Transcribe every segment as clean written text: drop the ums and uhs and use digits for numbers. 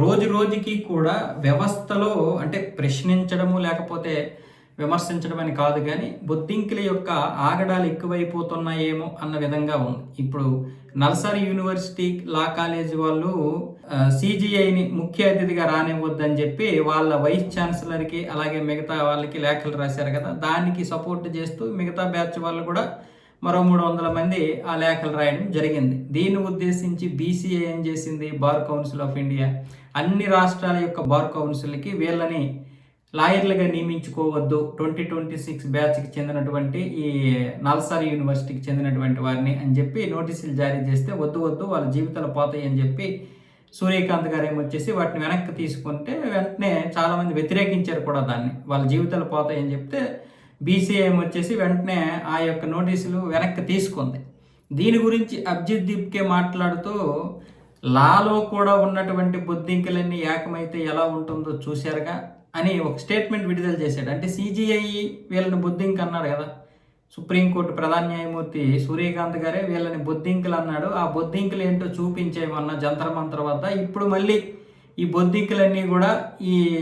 రోజు రోజుకి కూడా వ్యవస్థలో అంటే ప్రశ్నించడము లేకపోతే విమర్శించడం అని కాదు కానీ బొద్దింకుల యొక్క ఆగడాలు ఎక్కువైపోతున్నాయేమో అన్న విధంగా ఉంది. ఇప్పుడు నల్సార్ యూనివర్సిటీ లా కాలేజీ వాళ్ళు సిజిఐని ముఖ్య అతిథిగా రానివ్వద్దని చెప్పి వాళ్ళ వైస్ ఛాన్సలర్కి అలాగే మిగతా వాళ్ళకి లేఖలు రాశారు కదా, దానికి సపోర్ట్ చేస్తూ మిగతా బ్యాచ్ వాళ్ళు కూడా మరో 300 మంది ఆ లేఖలు రాయడం జరిగింది. దీన్ని ఉద్దేశించి బీసీఏ ఏం చేసింది, బార్ కౌన్సిల్ ఆఫ్ ఇండియా అన్ని రాష్ట్రాల యొక్క బార్ కౌన్సిల్కి వీళ్ళని లాయర్లుగా నియమించుకోవద్దు, 2026 బ్యాచ్కి చెందినటువంటి ఈ నల్సార్ యూనివర్సిటీకి చెందినటువంటి వారిని అని చెప్పి నోటీసులు జారీ చేస్తే వద్దు వాళ్ళ జీవితాలు పోతాయి అని చెప్పి సూర్యకాంత్ గారు ఏమొచ్చేసి వాటిని వెనక్కి తీసుకుంటే వెంటనే చాలామంది వ్యతిరేకించారు కూడా దాన్ని, వాళ్ళ జీవితాలు పోతాయి అని చెప్తే బీసీఐఎం వచ్చేసి వెంటనే ఆ యొక్క నోటీసులు వెనక్కి తీసుకుంది. దీని గురించి అభిజిత్ దీప్కే మాట్లాడుతూ లాలో కూడా ఉన్నటువంటి బొద్దింకలన్నీ ఏకమైతే ఎలా ఉంటుందో చూశారుగా అని ఒక స్టేట్మెంట్ విడుదల చేశాడు. అంటే సిజిఐ వీళ్ళని బొద్దింక అన్నాడు కదా, సుప్రీంకోర్టు ప్రధాన న్యాయమూర్తి సూర్యకాంత్ గారే వీళ్ళని బొద్దింకలు అన్నాడు. ఆ బొద్దింకలు ఏంటో చూపించేమన్నా జంతర్ మంతర్ వద్ద. ఇప్పుడు మళ్ళీ ఈ బొద్దింకలన్నీ కూడా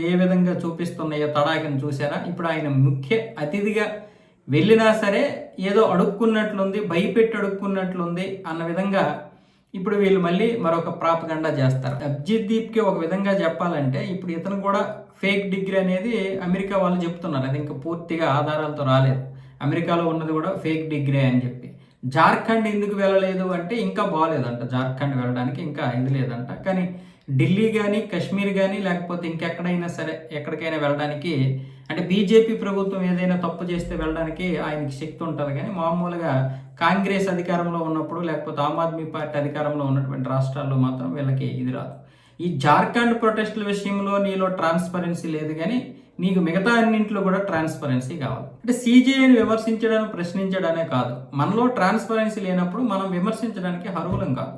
ఏ విధంగా చూపిస్తున్నాయో తడాకని చూసారా. ఇప్పుడు ఆయన ముఖ్య అతిథిగా వెళ్ళినా సరే ఏదో అడుక్కున్నట్లుంది, భయపెట్టి అడుక్కున్నట్లుంది అన్న విధంగా ఇప్పుడు వీళ్ళు మళ్ళీ మరొక ప్రాపగండా చేస్తారు. అభిజిత్ దీప్కి ఒక విధంగా చెప్పాలంటే ఇప్పుడు ఇతను కూడా ఫేక్ డిగ్రీ అనేది అమెరికా వాళ్ళు చెప్తున్నారు, అది ఇంకా పూర్తిగా ఆధారాలతో రాలేదు. అమెరికాలో ఉన్నది కూడా ఫేక్ డిగ్రీ అని చెప్పి. జార్ఖండ్ ఎందుకు వెళ్ళలేదు అంటే ఇంకా బాగాలేదంట, జార్ఖండ్ వెళ్ళడానికి ఇంకా ఇది లేదంట. కానీ ఢిల్లీ కానీ కాశ్మీర్ కానీ లేకపోతే ఇంకెక్కడైనా సరే ఎక్కడికైనా వెళ్ళడానికి అంటే బీజేపీ ప్రభుత్వం ఏదైనా తప్పు చేస్తే వెళ్ళడానికి ఆయనకి శక్తి ఉంటుంది. కానీ మామూలుగా కాంగ్రెస్ అధికారంలో ఉన్నప్పుడు లేకపోతే ఆమ్ ఆద్మీ పార్టీ అధికారంలో ఉన్నటువంటి రాష్ట్రాల్లో మాత్రం వీళ్ళకి ఇది రాదు. ఈ జార్ఖండ్ ప్రొటెస్టుల విషయంలో నీలో ట్రాన్స్పరెన్సీ లేదు, కానీ నీకు మిగతా అన్నింటిలో కూడా ట్రాన్స్పరెన్సీ కావాలి. అంటే సిజేఐని విమర్శించడం ప్రశ్నించడమే కాదు, మనలో ట్రాన్స్పరెన్సీ లేనప్పుడు మనం విమర్శించడానికి అర్హులం కాదు.